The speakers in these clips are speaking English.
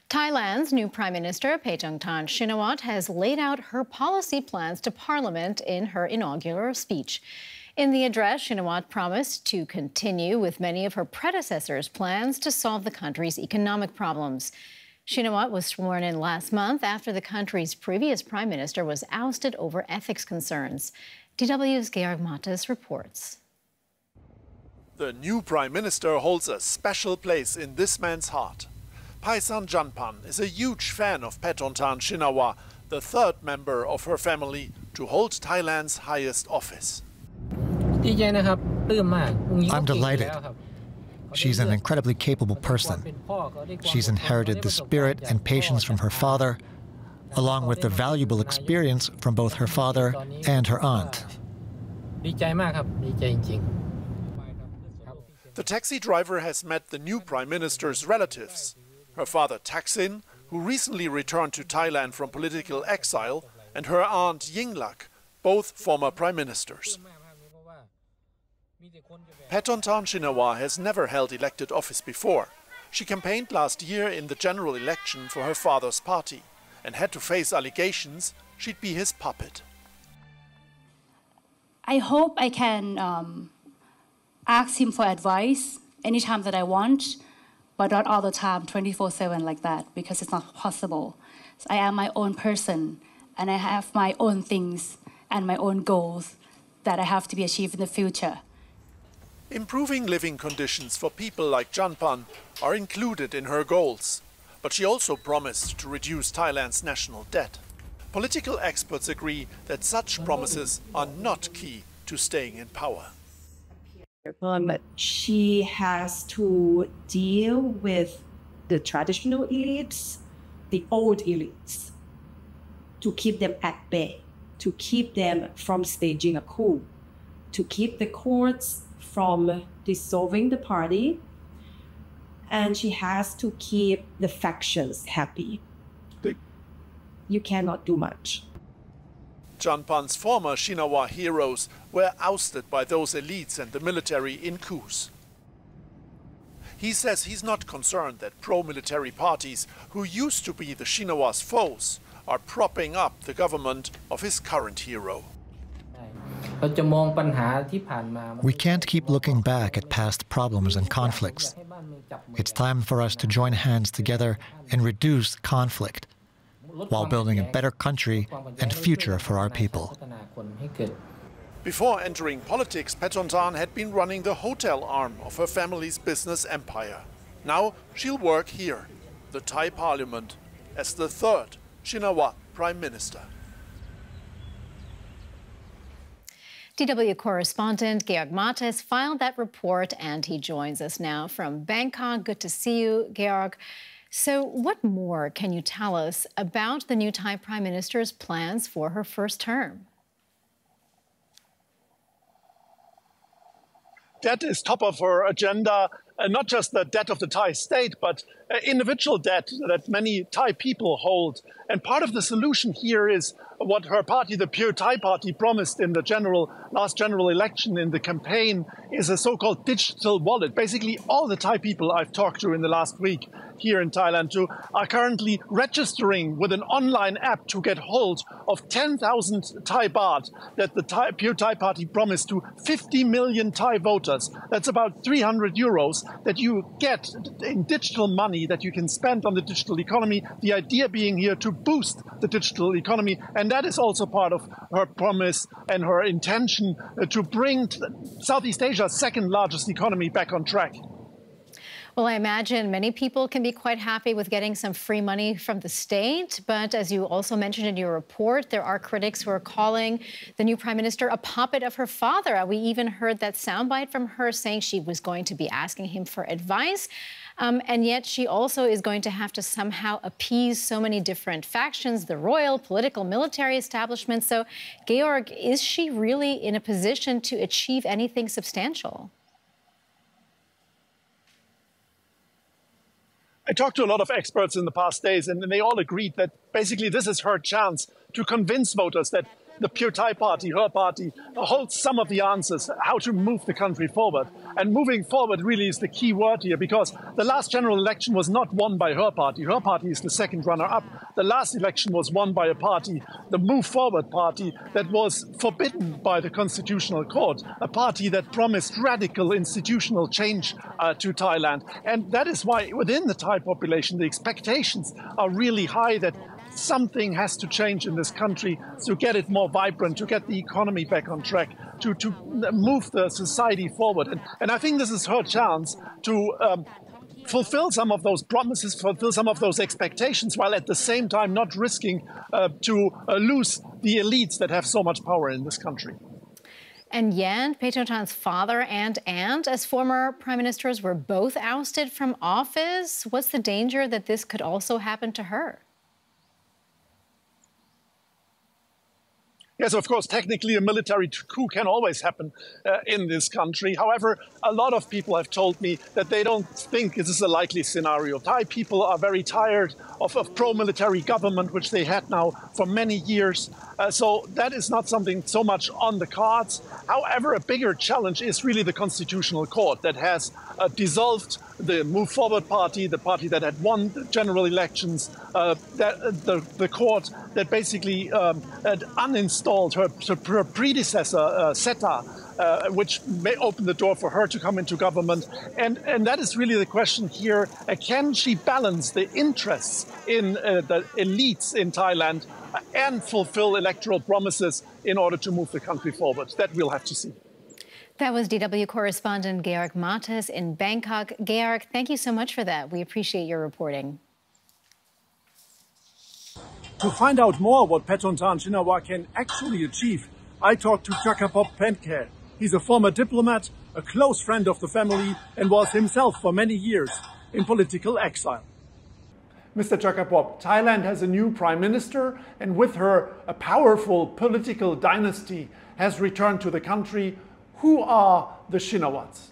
Thailand's new Prime Minister, Paetongtarn Shinawatra, has laid out her policy plans to Parliament in her inaugural speech. In the address, Shinawatra promised to continue with many of her predecessors' plans to solve the country's economic problems. Shinawatra was sworn in last month after the country's previous Prime Minister was ousted over ethics concerns. DW's Georg Matthes reports. The new Prime Minister holds a special place in this man's heart. Paetongtarn is a huge fan of Paetongtarn Shinawatra, the third member of her family to hold Thailand's highest office. I'm delighted. She's an incredibly capable person. She's inherited the spirit and patience from her father, along with the valuable experience from both her father and her aunt. The taxi driver has met the new Prime Minister's relatives. Her father Thaksin, who recently returned to Thailand from political exile, and her aunt Yingluck, both former Prime Ministers. Paetongtarn Shinawatra has never held elected office before. She campaigned last year in the general election for her father's party and had to face allegations she'd be his puppet. I hope I can ask him for advice anytime that I want, but not all the time, 24/7 like that, because it's not possible. So I am my own person, and I have my own things and my own goals that I have to be achieved in the future. Improving living conditions for people like Janpan are included in her goals. But she also promised to reduce Thailand's national debt. Political experts agree that such promises are not key to staying in power. She has to deal with the traditional elites, the old elites, to keep them at bay, to keep them from staging a coup, to keep the courts from dissolving the party, and she has to keep the factions happy. You cannot do much. Janpan's former Shinawatra heroes were ousted by those elites and the military in coups. He says he's not concerned that pro-military parties, who used to be the Shinawatra's foes, are propping up the government of his current hero. We can't keep looking back at past problems and conflicts. It's time for us to join hands together and reduce conflict, while building a better country and future for our people. Before entering politics, Paetongtarn had been running the hotel arm of her family's business empire. Now she'll work here, the Thai Parliament, as the third Shinawatra Prime Minister. DW correspondent Georg Matthes filed that report, and he joins us now from Bangkok. Good to see you, Georg. So what more can you tell us about the new Thai Prime Minister's plans for her first term? Debt is top of her agenda, not just the debt of the Thai state, but individual debt that many Thai people hold. And part of the solution here is what her party, the Pure Thai Party, promised in the last general election in the campaign, is a so-called digital wallet. Basically, all the Thai people I've talked to in the last week here in Thailand too are currently registering with an online app to get hold of 10,000 Thai baht that the Pure Thai Party promised to 50 million Thai voters. That's about 300 euros that you get in digital money that you can spend on the digital economy. The idea being here to boost the digital economy. And that is also part of her promise and her intention to bring Southeast Asia's second largest economy back on track. Well, I imagine many people can be quite happy with getting some free money from the state. But as you also mentioned in your report, there are critics who are calling the new prime minister a puppet of her father. We even heard that soundbite from her saying she was going to be asking him for advice. And yet she also is going to have to somehow appease so many different factions, the royal, political, military establishment. So, Georg, is she really in a position to achieve anything substantial? I talked to a lot of experts in the past days, and they all agreed that basically this is her chance to convince voters that the Pure Thai party, her party, holds some of the answers how to move the country forward. And moving forward really is the key word here, because the last general election was not won by her party. Her party is the second runner-up. The last election was won by a party, the Move Forward party, that was forbidden by the Constitutional Court, a party that promised radical institutional change to Thailand. And that is why within the Thai population, the expectations are really high that something has to change in this country to get it more vibrant, to get the economy back on track, to move the society forward. And I think this is her chance to fulfill some of those promises, fulfill some of those expectations, while at the same time not risking to lose the elites that have so much power in this country. And yet, Paetongtarn's father and aunt, as former prime ministers, were both ousted from office. What's the danger that this could also happen to her? Yes, of course, technically a military coup can always happen in this country. However, a lot of people have told me that they don't think this is a likely scenario. Thai people are very tired of a pro-military government, which they had now for many years. So that is not something so much on the cards. However, a bigger challenge is really the Constitutional Court that has dissolved the Move Forward party, the party that had won the general elections, the court that basically had uninstalled her predecessor, Seta, which may open the door for her to come into government. And that is really the question here. Can she balance the interests in the elites in Thailand and fulfill electoral promises in order to move the country forward? That we'll have to see. That was DW correspondent Georg Matthes in Bangkok. Georg, thank you so much for that. We appreciate your reporting. To find out more what Paetongtarn Shinawatra can actually achieve, I talked to Jakrapob Penkair. He's a former diplomat, a close friend of the family, and was himself for many years in political exile. Mr. Jakrapob, Thailand has a new prime minister, and with her, a powerful political dynasty has returned to the country. Who are the Shinawats?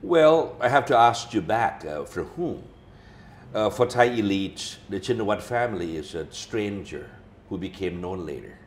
Well, I have to ask you back, for whom? For Thai elites, the Shinawat family is a stranger who became known later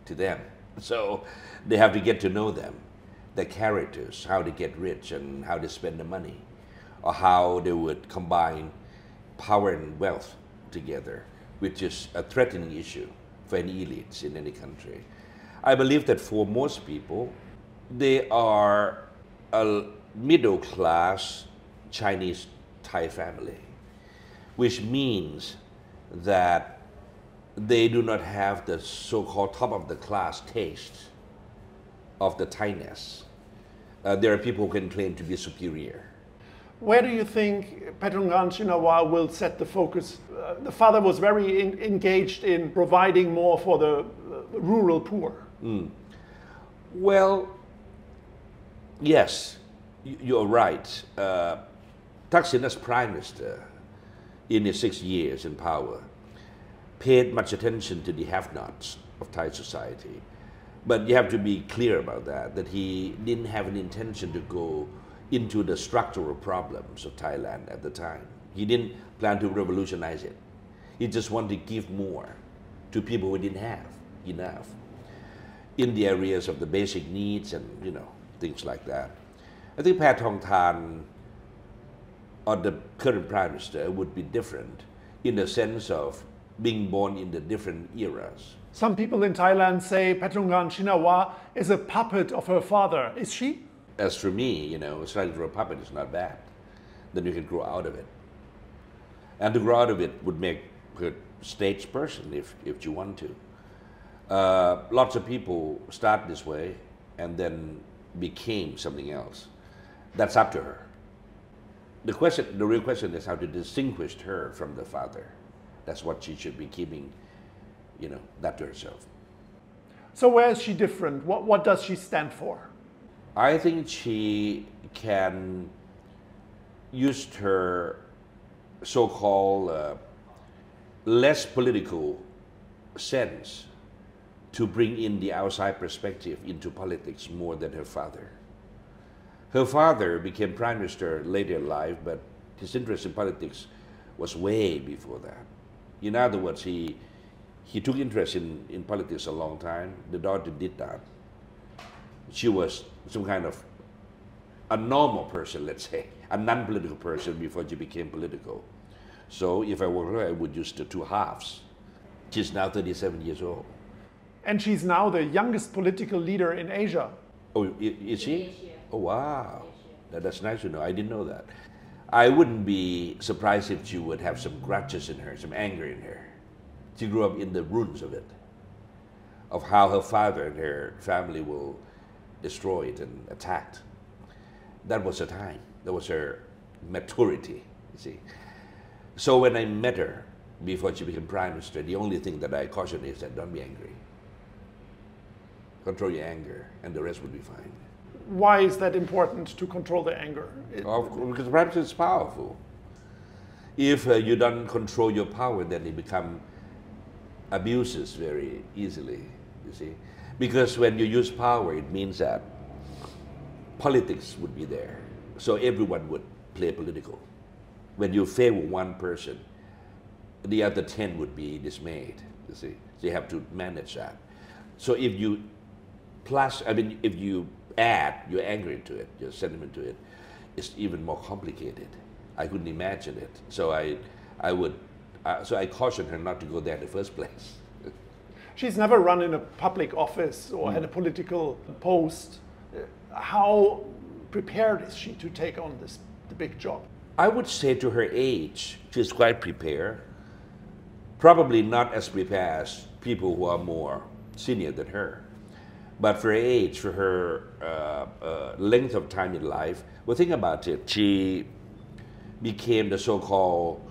to them. So they have to get to know them, their characters, how they get rich and how they spend the money, or how they would combine power and wealth together, which is a threatening issue for any elites in any country. I believe that for most people, they are a middle-class Chinese Thai family, which means that they do not have the so-called top-of-the-class taste of the Thainess. There are people who can claim to be superior. Where do you think Paetongtarn Shinawatra will set the focus? The father was very engaged in providing more for the rural poor. Well, yes, you're right. Thaksin as prime minister in his 6 years in power paid much attention to the have-nots of Thai society. But you have to be clear about that he didn't have an intention to go into the structural problems of Thailand at the time. He didn't plan to revolutionize it. He just wanted to give more to people who didn't have enough in the areas of the basic needs and, things like that. I think Paetongtarn, or the current prime minister, would be different in the sense of being born in the different eras. Some people in Thailand say Paetongtarn Shinawatra is a puppet of her father. Is she? As for me, studying for a puppet is not bad. Then you can grow out of it. And to grow out of it would make her a stage person if you want to. Lots of people start this way and then became something else. That's up to her. The real question is how to distinguish her from the father. That's what she should be keeping, that to herself. So where is she different? What does she stand for? I think she can use her so-called less political sense to bring in the outside perspective into politics more than her father. Her father became prime minister later in life, but his interest in politics was way before that. In other words, he he took interest in politics a long time. The daughter did not. She was some kind of a normal person, let's say, a non-political person before she became political. So if I were her, I would use the two halves. She's now 37 years old. And she's now the youngest political leader in Asia. Oh, is she? Oh, wow. That's nice to know. I didn't know that. I wouldn't be surprised if she would have some grudges in her, some anger in her. She grew up in the ruins of it, of how her father and her family were destroyed and attacked. That was her time. That was her maturity, you see. So when I met her before she became prime minister, the only thing that I cautioned her is that don't be angry. Control your anger, and the rest will be fine. Why is that important to control the anger? Because perhaps it's powerful. If you don't control your power, then it becomes abuses very easily, you see. Because when you use power, it means that politics would be there. So everyone would play political. When you favor one person, the other 10 would be dismayed, you see. So you have to manage that. So if you if you add your anger into it, your sentiment to it, it's even more complicated. I couldn't imagine it. So I cautioned her not to go there in the first place. She's never run in a public office or had a political post. How prepared is she to take on the big job? I would say to her age, she's quite prepared. Probably not as prepared as people who are more senior than her. But for her age, for her length of time in life, well, think about it. She became the so-called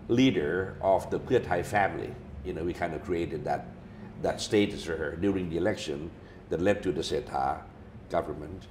leader of the Pheu Thai family. You know, we kind of created that status for her during the election that led to the Setha government.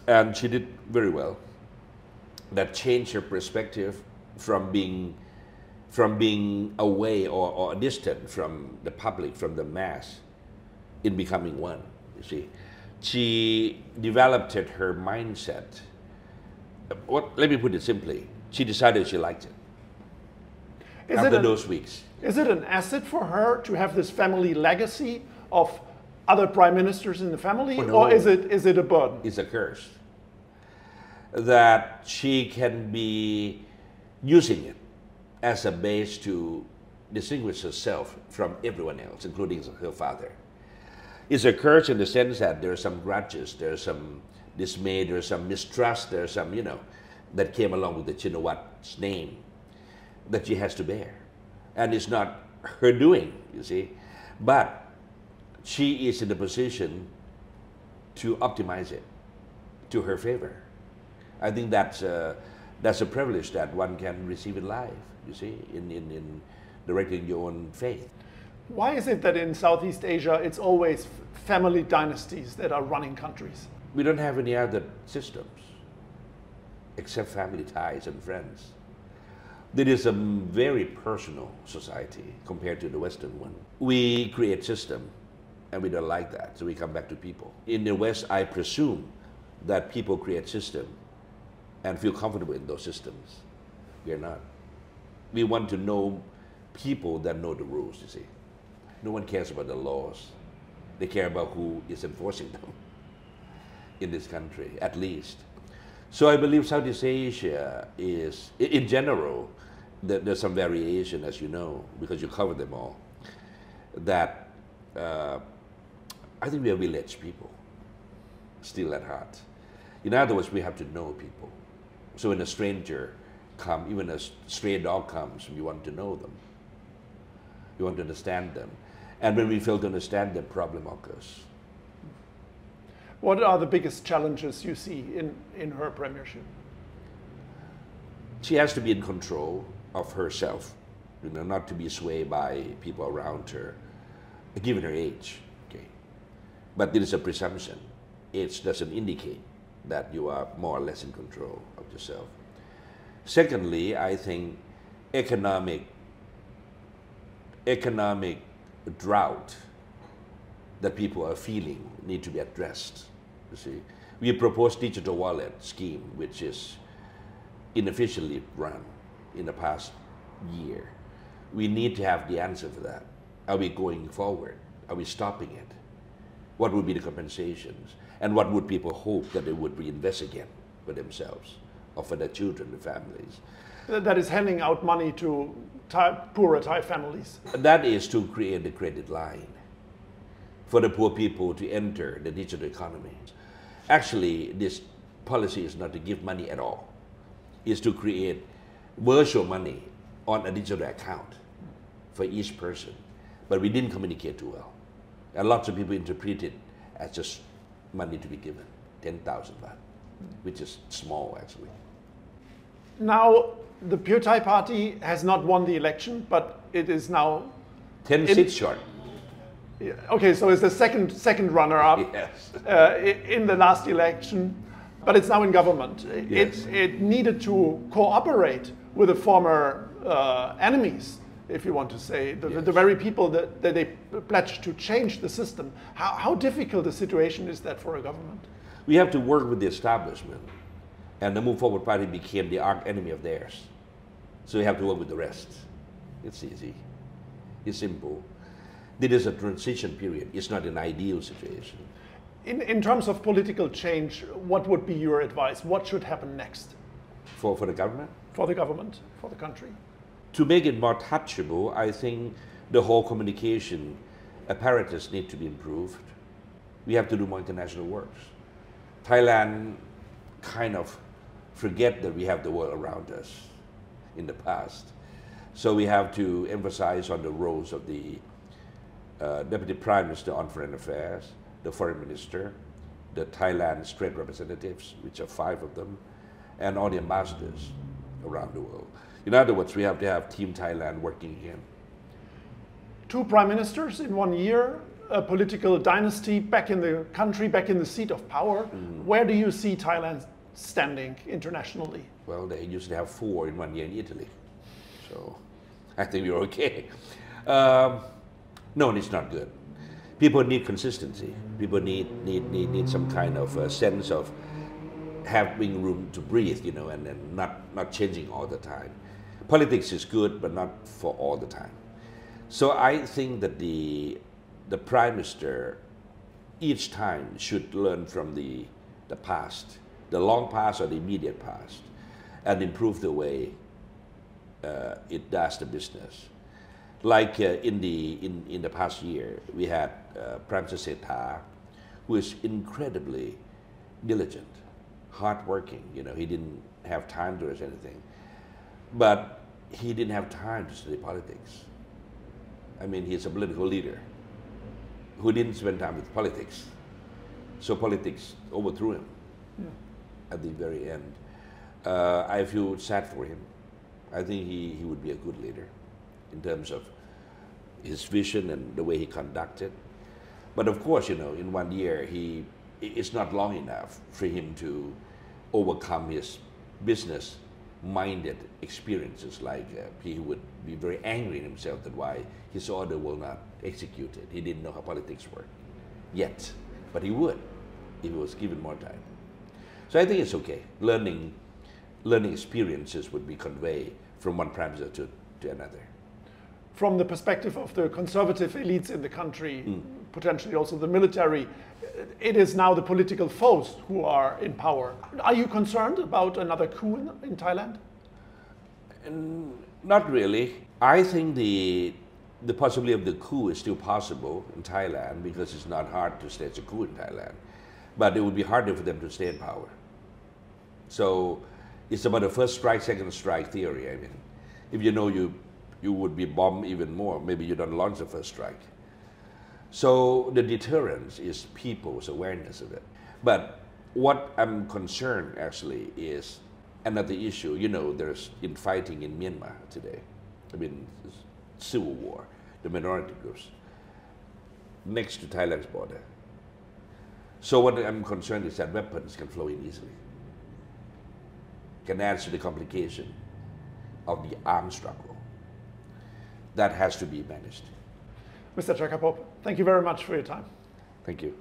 And she did very well. That changed her perspective from being away or distant from the public, from the mass, in becoming one, you see. She developed her mindset. Let me put it simply. She decided she liked it after those weeks. Is it an asset for her to have this family legacy of other prime ministers in the family, or is it a burden? It's a curse. That she can be using it as a base to distinguish herself from everyone else, including her father. It's a curse in the sense that there are some grudges, there's some dismay, there's some mistrust, there's some, that came along with the Shinawat's name that she has to bear. And it's not her doing, you see. But she is in a position to optimize it to her favor. I think that's a privilege that one can receive in life, you see, in directing your own faith. Why is it that in Southeast Asia it's always family dynasties that are running countries? We don't have any other systems except family ties and friends. There is a very personal society compared to the Western one. We create system and we don't like that, so we come back to people. In the West, I presume that people create system and feel comfortable in those systems. We are not. We want to know people that know the rules, you see. No one cares about the laws. They care about who is enforcing them in this country, at least. So I believe Southeast Asia is, in general, there's some variation, as you know, because you cover them all, that I think we are village people, still at heart. In other words, we have to know people. So when a stranger comes, even a stray dog comes, we want to know them. We want to understand them. And when we fail to understand them, problem occurs. What are the biggest challenges you see in her premiership? She has to be in control of herself, not to be swayed by people around her, given her age. Okay, but there is a presumption. Age doesn't indicate that you are more or less in control of yourself. Secondly, I think economic drought that people are feeling need to be addressed. You see, we proposed digital wallet scheme, which is inefficiently run in the past year. We need to have the answer for that. Are we going forward? Are we stopping it? What would be the compensations? And what would people hope that they would reinvest again for themselves or for their children and families? That is handing out money to poorer Thai families. That is to create the credit line for the poor people to enter the digital economy. Actually, this policy is not to give money at all. It's to create virtual money on a digital account for each person. But we didn't communicate too well. And lots of people interpret it as just money to be given, 10,000 baht, which is small actually. Now, the Pure Thai Party has not won the election, but it is now 10 seats short. Yeah, okay, so it's the second runner-up Yes. In the last election, but it's now in government. Yes. It needed to cooperate with the former enemies, if you want to say, the very people that they pledged to change the system. How difficult a situation is that for a government? We have to work with the establishment, and the Move Forward Party became the arch enemy of theirs. So we have to work with the rest. It's easy. It's simple. This is a transition period. It's not an ideal situation. In terms of political change, what would be your advice? What should happen next? For the government? For the government, for the country? To make it more touchable, I think the whole communication apparatus need to be improved. We have to do more international works. Thailand kind of forget that we have the world around us in the past. So we have to emphasize on the roles of the Deputy Prime Minister on Foreign Affairs, the Foreign Minister, the Thailand's trade representatives, which are 5 of them, and all the ambassadors around the world. In other words, we have to have Team Thailand working again. 2 prime ministers in 1 year, a political dynasty back in the country, back in the seat of power. Where do you see Thailand standing internationally? Well, they used to have 4 in 1 year in Italy. So I think we're okay. No, it's not good. People need consistency. People need some kind of a sense of having room to breathe, you know, and not changing all the time. Politics is good, but not for all the time. So I think that the Prime Minister each time should learn from the past, the long past or the immediate past, and improve the way it does the business. Like in the past year, we had Prime Minister Sethar, who is incredibly diligent, hardworking. You know, he didn't have time to do anything, but he didn't have time to study politics. I mean, he's a political leader who didn't spend time with politics, so politics overthrew him at the very end. I feel sad for him. I think he would be a good leader in terms of his vision and the way he conducted. But of course, you know, in 1 year, it's not long enough for him to overcome his business-minded experiences. Like he would be very angry in himself that why his order will not execute it. He didn't know how politics work yet, but he would if he was given more time. So I think it's okay. Learning experiences would be conveyed from one prime minister to another. From the perspective of the conservative elites in the country, potentially also the military, it is now the political foes who are in power. Are you concerned about another coup in Thailand? Not really. I think the possibility of the coup is still possible in Thailand because it's not hard to stage a coup in Thailand. But it would be harder for them to stay in power. So it's about the first strike, second strike theory. I mean, if you know you would be bombed even more, maybe you don't launch the first strike. So the deterrence is people's awareness of it. But what I'm concerned actually is another issue. You know, there's infighting in Myanmar today. I mean, civil war, the minority groups, next to Thailand's border. So what I'm concerned is that weapons can flow in easily, can add to the complication of the armed struggle. That has to be managed. Mr. Jakrapob, thank you very much for your time. Thank you.